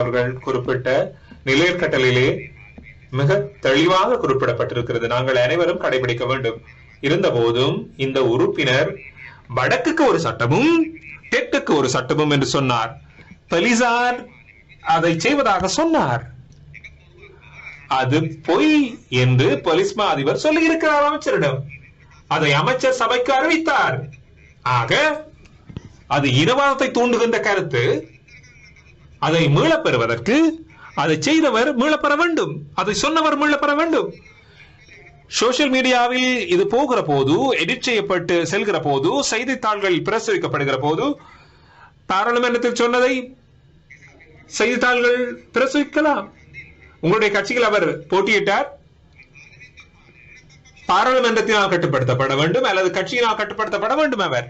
அவர்கள் குறிப்பிட்ட நிலையற் கட்டளையிலே மிக தெளிவாக குறிப்பிடப்பட்டிருக்கிறது. நாங்கள் அனைவரும் கடைபிடிக்க வேண்டும். இருந்த போதும் இந்த உறுப்பினர் வடக்குக்கு ஒரு சட்டமும் தெற்குக்கு ஒரு சட்டமும் என்று சொன்னார். பலிசார் அதை செய்வதாக சொன்னார். அது பொய் என்று போலீஸ் மா அதிபர் சொல்லி இருக்கிறார் அமைச்சரிடம். அதை அமைச்சர் சபைக்கு அறிவித்தார். ஆக அது இனவாதத்தை தூண்டுகின்ற கருத்து. அதை மீளப் பெறுவதற்கு அதை செய்தவர் மீளப்பெற வேண்டும், அதை சொன்னவர் மீளப்பெற வேண்டும். சோசியல் மீடியாவில் இது போகிற போது, எடிட் செய்யப்பட்டு செல்கிற போது, செய்தித்தாள்கள் பிரசுரிக்கப்படுகிற போது, பாராளுமன்றத்தில் சொன்னதை செய்தித்தாள்கள் பிரசுரிக்கலாம். உங்களுடைய கட்சியில் அவர் போட்டியிட்டார், பாராளுமன்றத்தினால் கட்டுப்படுத்தப்பட வேண்டும் அல்லது கட்சியினால் கட்டுப்படுத்தப்பட வேண்டும். அவர்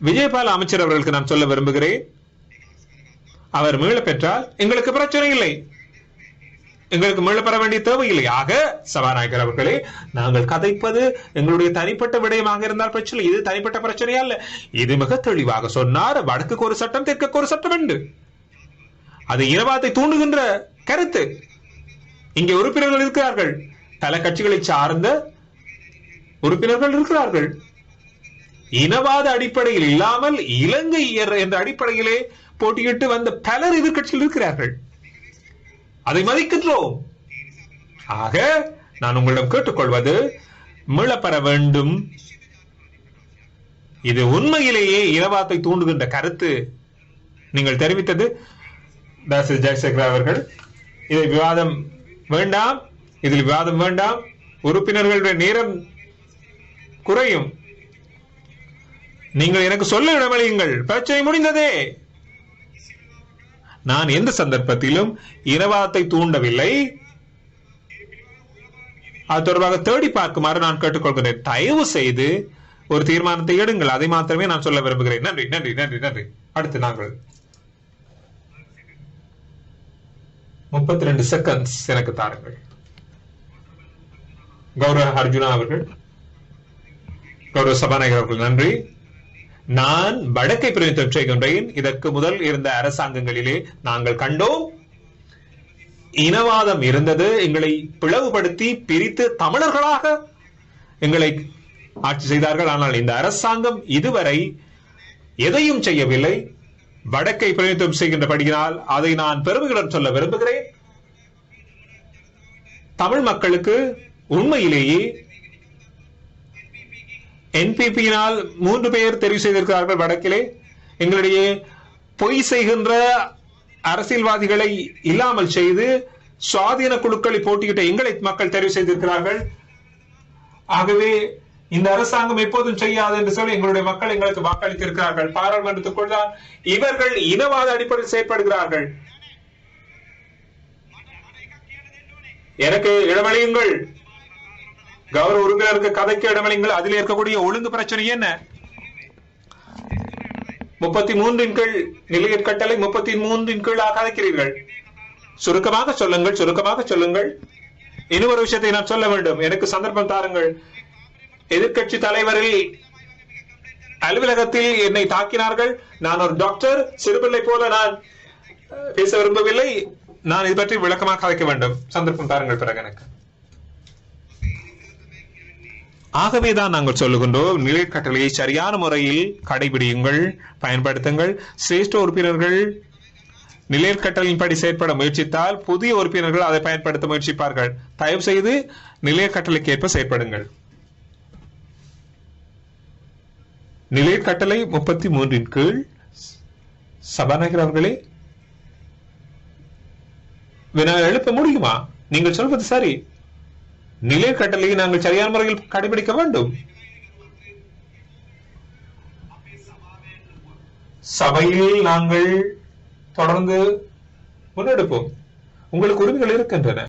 விஜயபால அமைச்சர் அவர்களுக்கு நான் சொல்ல விரும்புகிறேன், அவர் மீள பெற்றால் எங்களுக்கு பிரச்சனை இல்லை, எங்களுக்கு மீள பெற வேண்டிய தேவையில்லை. ஆக சபாநாயகர் அவர்களே, நாங்கள் கதைப்பது எங்களுடைய தனிப்பட்ட விடயமாக இருந்தால் பிரச்சனை, இது தனிப்பட்ட பிரச்சனையா இல்ல. இது மிக தெளிவாக சொன்னார். வடக்குக்கு ஒரு சட்டம், தெற்குக்கு ஒரு சட்டம் உண்டு. அது இனவாதத்தை தூண்டுகின்ற கருத்து. இங்கே உறுப்பினர்கள் இருக்கிறார்கள், பல கட்சிகளை சார்ந்த உறுப்பினர்கள் இருக்கிறார்கள். இனவாத அடிப்படையில் இல்லாமல் இலங்கையர் என்ற அடிப்படையிலே போட்டியிட்டு வந்த பலர் எதிர்கட்சியில் இருக்கிறார்கள். அதை மதிக்கின்றோம். ஆக நான் உங்களிடம் கேட்டுக்கொள்வது, மீளப்பெற வேண்டும். இது உண்மையிலேயே இனவாதத்தை தூண்டுகின்ற கருத்து. நீங்கள் தெரிவித்தது ஜெயசேகர் அவர்கள், இதை விவாதம் வேண்டாம், இதில் விவாதம் வேண்டாம், உறுப்பினர்களுடைய நேரம் குறையும், நீங்கள் எனக்கு சொல்ல இடமளியுங்கள், பிரச்சனை முடிந்ததே. நான் எந்த சந்தர்ப்பத்திலும் இனவாதத்தை தூண்டவில்லை. அது தொடர்பாக தேடி பார்க்குமாறு நான் கேட்டுக்கொள்கிறேன். தயவு செய்து ஒரு தீர்மானத்தை எடுங்கள், அதை மாத்திரமே நான் சொல்ல விரும்புகிறேன். நன்றி நன்றி நன்றி நன்றி. அடுத்து நாங்கள் 32 செகண்ட்ஸ் எனக்கு தாருங்கள். கௌரவ அர்ஜுனா அவர்கள், கௌரவ சபாநாயகர் அவர்கள், நன்றி. நான் வடக்கை பிரதிநிதித்துவம் செய்கின்றேன். இதற்கு முதல் இருந்த அரசாங்கங்களிலே நாங்கள் கண்டோம், இனவாதம் இருந்தது. எங்களை பிளவுபடுத்தி பிரித்து தமிழர்களாக எங்களை ஆட்சி செய்தார்கள். ஆனால் இந்த அரசாங்கம் இதுவரை எதையும் செய்யவில்லை. வடக்கை பிரதிநிதித்துவம் செய்கின்றபடியால் அதை நான் பெருமையுடன் சொல்ல விரும்புகிறேன். தமிழ் மக்களுக்கு உண்மையிலேயே என்பிபியினால் 3 பேர் தெரிவு செய்திருக்கிறார்கள் வடக்கிலே. எங்களிடையே பொய் செய்கின்ற அரசியல்வாதிகளை இல்லாமல் செய்து சுவாதீன குழுக்களை போட்டியிட்ட எங்களை மக்கள் தெரிவு செய்திருக்கிறார்கள். ஆகவே இந்த அரசாங்கம் எப்போதும் செய்யாது என்று சொல்லி எங்களுடைய மக்கள் எங்களுக்கு வாக்களித்திருக்கிறார்கள். பாராளுமன்றத்துக்குள் தான் இவர்கள் இனவாத அடிப்படையில் செயற்படுகிறார்கள். எனக்கு இடமளியுங்கள், கௌரவ உறுப்பினருக்கு கதைக்கு இடமளிங்கள். அதில் இருக்கக்கூடிய ஒழுங்கு பிரச்சனை என்ன? 33 கீழ் நிலையற் கட்டளை 33 கீழாக கதைக்கிறீர்கள். சுருக்கமாக சொல்லுங்கள், சுருக்கமாக சொல்லுங்கள். இன்னொரு விஷயத்தை நான் சொல்ல வேண்டும், எனக்கு சந்தர்ப்பம் தாருங்கள். எதிர்கட்சி தலைவரில் அலுவலகத்தில் என்னை தாக்கினார்கள். நான் ஒரு டாக்டர், சிறுபிள்ளை போல நான் பேச விரும்பவில்லை. நான் இது பற்றி விளக்கமாக கதைக்க வேண்டும். சந்தர்ப்பம் தாருங்கள் பிறகு எனக்கு. ஆகவேதான் நாங்கள் சொல்லுகின்றோம், நிலையற் கட்டளையை சரியான முறையில் கடைபிடியுங்கள், பயன்படுத்துங்கள். சிரேஷ்ட உறுப்பினர்கள் நிலையற் கட்டளையின்படி செயற்பட முயற்சித்தால் புதிய உறுப்பினர்கள் அதை பயன்படுத்த முயற்சிப்பார்கள். தயவு செய்து நிலையற் கட்டளைக்கு ஏற்ப செயற்படுங்கள். நிலையற் கட்டளை 33 கீழ் சபாநாயகர் அவர்களே, எழுப்ப முடியுமா? நீங்கள் சொல்வது சரி. நிலையற் கட்டளையை நாங்கள் சரியான முறையில் கடைபிடிக்க வேண்டும். சபையில் நாங்கள் தொடர்ந்து முன்னெடுப்போம். உங்களுக்கு உரிமைகள் இருக்கின்றன.